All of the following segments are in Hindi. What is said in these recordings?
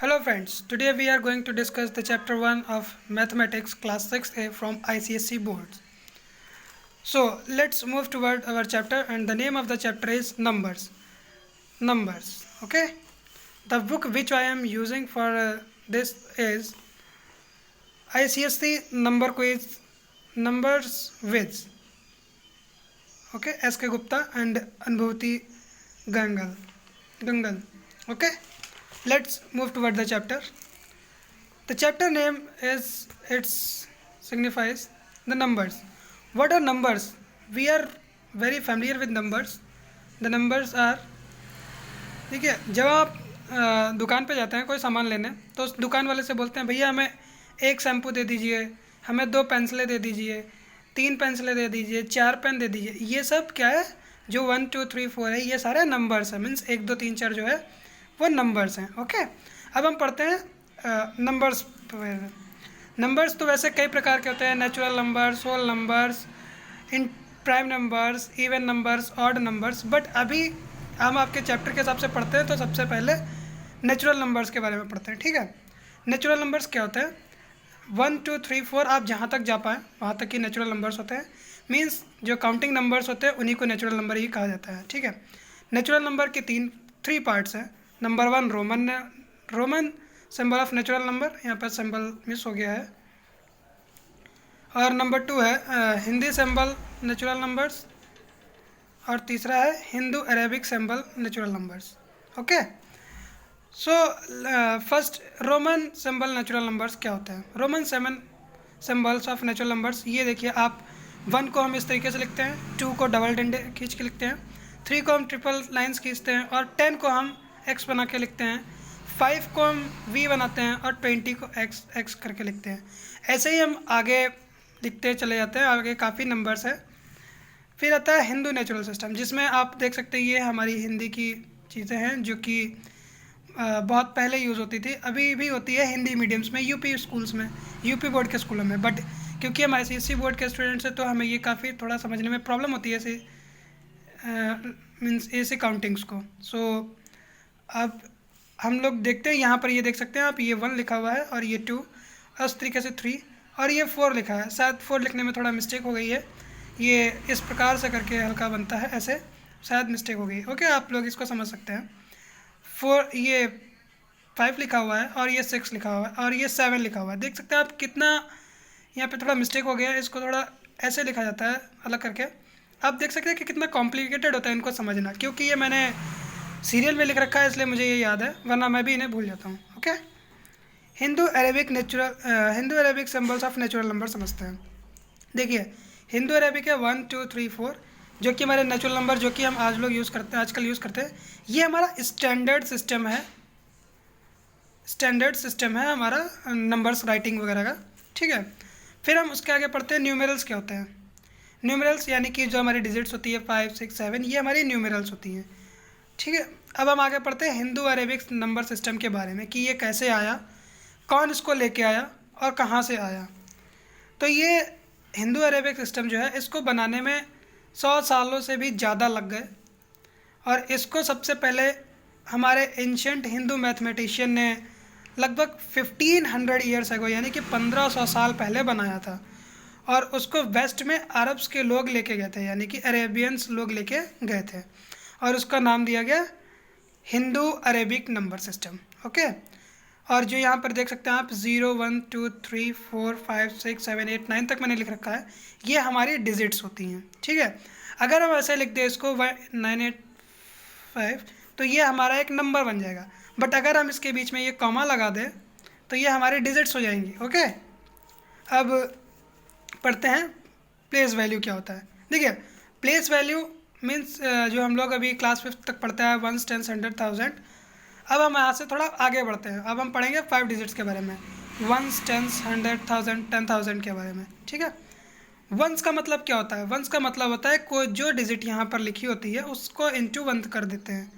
Hello friends, today we are going to discuss the chapter 1 of Mathematics class 6A from ICSE boards. So let's move toward our chapter, and the name of the chapter is Numbers. Numbers, okay? The book which I am using for this is ICSE number quiz Numbers with, okay, S.K. Gupta and Anubhuti Gangal, okay? Let's move toward the chapter. The chapter name is, it signifies the numbers. What are numbers? We are very familiar with numbers. The numbers are, ठीक है, जब आप दुकान पे जाते हैं कोई सामान लेने, तो उस दुकान वाले से बोलते हैं भैया हमें एक शैम्पू दे दीजिए, हमें 2 पेंसिलें दे दीजिए, 3 पेंसिलें दे दीजिए, 4 पेन दे दीजिए. ये सब क्या है? जो 1 2 3 4 है, ये सारे नंबर्स हैं. मीन्स 1 2 3 4 जो है वो नंबर्स हैं. ओके, अब हम पढ़ते हैं नंबर्स. नंबर्स तो वैसे कई प्रकार के होते हैं. Natural numbers, whole numbers, in prime numbers, even numbers, odd numbers. But अभी हम आपके चैप्टर के हिसाब से पढ़ते हैं, तो सबसे पहले नेचुरल नंबर्स के बारे में पढ़ते हैं. ठीक है, नेचुरल नंबर्स क्या होते हैं? 1 2 3 4 आप जहाँ तक जा पाएँ वहाँ तक ही नेचुरल नंबर्स होते हैं. मीन्स जो काउंटिंग नंबर्स होते हैं उन्हीं को नेचुरल नंबर ही कहा जाता है. ठीक है, नेचुरल नंबर के 3 पार्ट्स हैं. Number 1 Roman symbol of natural number, यहाँ पर सिंबल मिस हो गया है. और नंबर 2 है हिंदी सिंबल नेचुरल नंबर्स. और तीसरा है Hindu Arabic symbol natural numbers. Okay, so first Roman symbol natural numbers क्या होता है? Roman 7 symbols of natural numbers. ये देखिए, आप 1 को हम इस तरीके से लिखते हैं, 2 को डबल डंडे खींच के लिखते हैं, 3 को हम ट्रिपल लाइंस खींचते हैं, और 10 को हम एक्स बना के लिखते हैं, 5 को हम वी बनाते हैं, और 20 को एक्स करके लिखते हैं. ऐसे ही हम आगे लिखते चले जाते हैं. आगे काफ़ी नंबर्स है. फिर आता है हिंदू नेचुरल सिस्टम, जिसमें आप देख सकते हैं ये हमारी हिंदी की चीज़ें हैं जो कि बहुत पहले यूज़ होती थी, अभी भी होती है हिंदी मीडियम्स में, यूपी स्कूल्स में, यूपी बोर्ड के स्कूलों में. बट क्योंकि हम ICSE बोर्ड के स्टूडेंट्स हैं, तो हमें ये काफ़ी थोड़ा समझने में प्रॉब्लम होती है ऐसे मीन्स ऐसे काउंटिंग्स को. सो अब हम लोग देखते हैं, यहाँ पर ये देख सकते हैं आप, ये 1 लिखा हुआ है, और ये 2, इस तरीके से 3, और ये 4 लिखा है. शायद 4 लिखने में थोड़ा मिस्टेक हो गई है, ये इस प्रकार से करके हल्का बनता है, ऐसे शायद मिस्टेक हो गई. ओके, आप लोग इसको समझ सकते हैं. 4, ये 5 लिखा हुआ है, और ये 6 लिखा हुआ है, और ये 7 लिखा हुआ है. देख सकते हैं आप कितना यहाँ पे थोड़ा मिस्टेक हो गया है. इसको थोड़ा ऐसे लिखा जाता है अलग करके. आप देख सकते हैं कि कितना कॉम्प्लिकेटेड होता है इनको समझना, क्योंकि ये मैंने सीरियल में लिख रखा है, इसलिए मुझे ये याद है, वरना मैं भी इन्हें भूल जाता हूँ. Okay, Hindu Arabic symbols of natural number समझते हैं. देखिए, हिंदू अरेबिक है 1 2 3 4, जो कि हमारे नेचुरल नंबर जो कि हम आजकल यूज़ करते हैं. ये हमारा स्टैंडर्ड सिस्टम है हमारा नंबर्स राइटिंग वगैरह का. ठीक है, फिर हम उसके आगे पढ़ते हैं न्यूमेरल्स क्या होते हैं. न्यूमेरल्स यानी कि जो हमारी डिजिट्स होती है 5 6 7, ये हमारी न्यूमेरल्स होती हैं. ठीक है, अब हम आगे पढ़ते हैं हिंदू अरेबिक नंबर सिस्टम के बारे में, कि ये कैसे आया, कौन इसको लेके आया, और कहाँ से आया. तो ये हिंदू अरेबिक सिस्टम जो है, इसको बनाने में 100 सालों से भी ज़्यादा लग गए. और इसको सबसे पहले हमारे एंशंट हिंदू मैथमेटिशियन ने लगभग 1500 ईयर्स अगो, यानी कि 1500 साल पहले बनाया था. और उसको वेस्ट में अरब्स के लोग लेके गए थे, यानी कि अरेबियंस लोग लेके गए थे, और उसका नाम दिया गया Hindu Arabic number system. Okay, और जो यहाँ पर देख सकते हैं आप 0 1 2 3 4 5 6 7 8 9 तक मैंने लिख रखा है, ये हमारी डिजिट्स होती हैं. ठीक है, अगर हम ऐसे लिख दें इसको 985, तो ये हमारा एक नंबर बन जाएगा. बट अगर हम इसके बीच में ये कॉमा लगा दें, तो ये हमारी डिजिट्स हो जाएंगी. ओके, अब पढ़ते हैं प्लेस वैल्यू क्या होता है. देखिए, प्लेस वैल्यू मीन्स जो हम लोग अभी क्लास 5 तक पढ़ते हैं, 1 10 100 1000. अब हम यहाँ से थोड़ा आगे बढ़ते हैं. अब हम पढ़ेंगे 5 डिजिट्स के बारे में, 1 10 100 1000 10,000 के बारे में. ठीक है, वंस का मतलब क्या होता है? वंस का मतलब होता है कोई जो डिजिट यहाँ पर लिखी होती है उसको इंटू 1 कर देते हैं.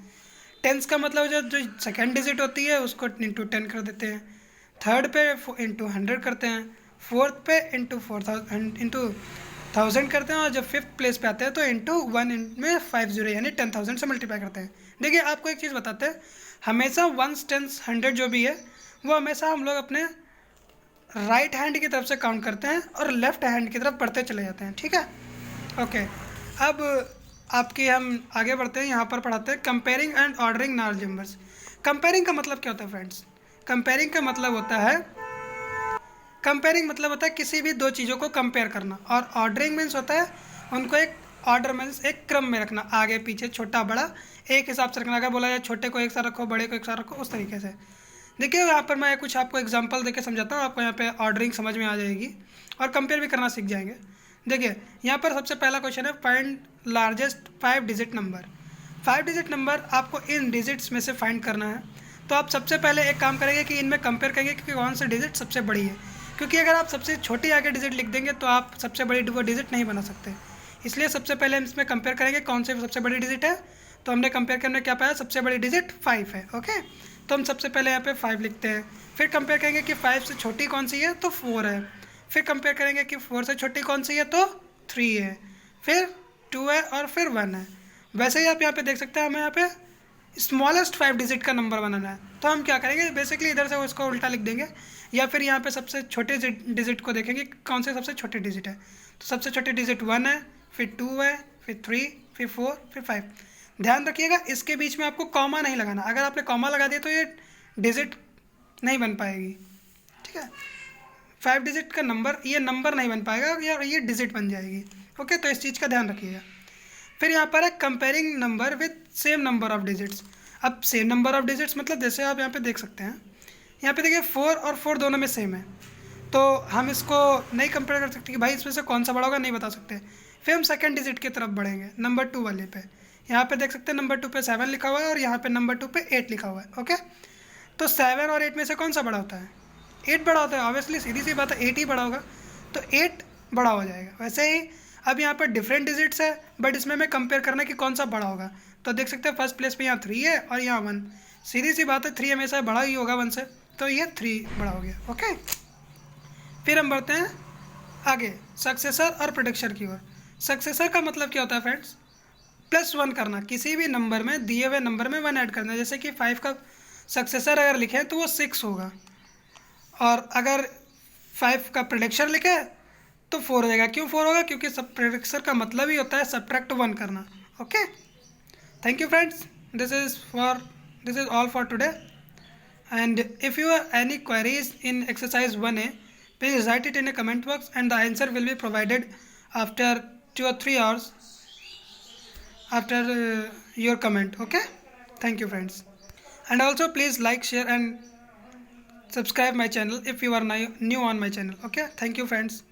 टेंस का मतलब जो सेकेंड डिजिट होती है उसको इंटू 10 कर देते हैं. थर्ड पे इंटू 100 करते हैं. फोर्थ पे इंटू 1000 करते हैं. और जब 5th प्लेस पे आते हैं तो इंटू 1 में 50 यानी 10,000 से मल्टीप्लाई करते हैं. देखिए आपको एक चीज़ बताते हैं, हमेशा 1 10 100 जो भी है वो हमेशा हम लोग अपने राइट हैंड की तरफ से काउंट करते हैं और लेफ्ट हैंड की तरफ बढ़ते चले जाते हैं, ठीक है। ओके, अब आपकी हम आगे बढ़ते हैं, यहाँ पर पढ़ाते हैं comparing and ordering knowledge numbers. Comparing का मतलब क्या होता है फ्रेंड्स? कंपेयरिंग का मतलब होता है किसी भी दो चीज़ों को कंपेयर करना, और ऑर्डरिंग मीन्स होता है उनको एक ऑर्डर मीन्स एक क्रम में रखना, आगे पीछे छोटा बड़ा एक हिसाब से रखना। अगर बोला जाए छोटे को एक साथ रखो, बड़े को एक साथ रखो, उस तरीके से। देखिए यहाँ पर मैं कुछ आपको एग्जांपल देके समझाता हूँ, आपको यहाँ पे ऑर्डरिंग समझ में आ जाएगी और कंपेयर भी करना सीख जाएंगे। देखिए यहाँ पर सबसे पहला क्वेश्चन है, find largest 5 digit number. 5 digit number आपको इन डिजिट्स में से फाइंड करना है। तो आप सबसे पहले एक काम करेंगे कि इनमें कंपेयर करेंगे कि कौन सी डिजिट सबसे बड़ी है, क्योंकि अगर आप सबसे छोटी आगे डिजिट लिख देंगे तो आप सबसे बड़ी वो डिजिट नहीं बना सकते। इसलिए सबसे पहले हम इसमें कंपेयर करेंगे कौन सी सबसे बड़ी डिजिट है। तो हमने कंपेयर करने क्या पाया, सबसे बड़ी डिजिट 5 है। ओके, तो हम सबसे पहले यहाँ पे 5 लिखते हैं, फिर कंपेयर करेंगे कि 5 से छोटी कौन सी है, तो 4 है। फिर कंपेयर करेंगे कि 4 से छोटी कौन सी है, तो 3 है, फिर 2 है और फिर 1 है। वैसे ही आप यहाँ पे देख सकते हैं, हमें यहाँ पे स्मॉलेस्ट 5 डिजिट का नंबर बनाना है। तो हम क्या करेंगे, बेसिकली इधर से उसको उल्टा लिख देंगे, या फिर यहाँ पे सबसे छोटे डिजिट को देखेंगे कौन से सबसे छोटी डिजिट है। तो सबसे छोटी डिजिट 1 है, फिर 2 है, फिर 3, फिर 4, फिर 5। ध्यान रखिएगा इसके बीच में आपको कॉमा नहीं लगाना, अगर आपने कॉमा लगा दिया तो ये डिजिट नहीं बन पाएगी, ठीक है। 5 डिजिट का नंबर, ये नंबर नहीं बन पाएगा या ये डिजिट बन जाएगी। ओके, तो इस चीज़ का ध्यान रखिएगा। फिर यहाँ पर है comparing number with same number of digits. अब सेम नंबर ऑफ डिजिट्स मतलब जैसे आप यहाँ पे देख सकते हैं, यहाँ पे देखिए 4 और 4 दोनों में सेम है, तो हम इसको नहीं कंपेयर कर सकते कि भाई इसमें से कौन सा बड़ा होगा, नहीं बता सकते। फिर हम सेकंड डिजिट की तरफ बढ़ेंगे, नंबर 2 वाले पे। यहाँ पे देख सकते हैं नंबर 2 पे 7 लिखा हुआ है और यहाँ पे नंबर 2 पे 8 लिखा हुआ है। ओके, तो 7 और 8 में से कौन सा बड़ा होता है? 8 बड़ा होता है, ऑब्वियसली सीधी सी बात है 8 ही बड़ा होगा, तो 8 बड़ा हो जाएगा। वैसे ही अब यहाँ पर डिफरेंट डिजिट्स है, बट इसमें हमें कंपेयर करना है कि कौन सा बड़ा होगा। तो देख सकते हैं फर्स्ट प्लेस पे यहाँ 3 है और यहाँ 1, सीधी सी बात है 3 हमेशा बड़ा ही होगा 1 से, तो ये 3 बड़ा हो गया। ओके, फिर हम बढ़ते हैं आगे सक्सेसर और प्रेडिक्शन की ओर। सक्सेसर का मतलब क्या होता है फ्रेंड्स? +1 करना, किसी भी नंबर में, दिए हुए नंबर में 1 ऐड करना। जैसे कि 5 का सक्सेसर अगर लिखें तो वो 6 होगा, और अगर 5 का प्रेडिक्शन लिखे तो 4 हो जाएगा। क्यों 4 होगा? क्योंकि सब प्रेडिक्शन का मतलब ही होता है सब्ट्रैक्ट 1 करना। Okay, thank you friends, this is all for today, and if you have any queries in exercise 1A, please write it in a comment box and the answer will be provided after 2 or 3 hours after your comment. Okay, thank you friends, and also please like, share and subscribe my channel if you are new on my channel. Okay, thank you friends.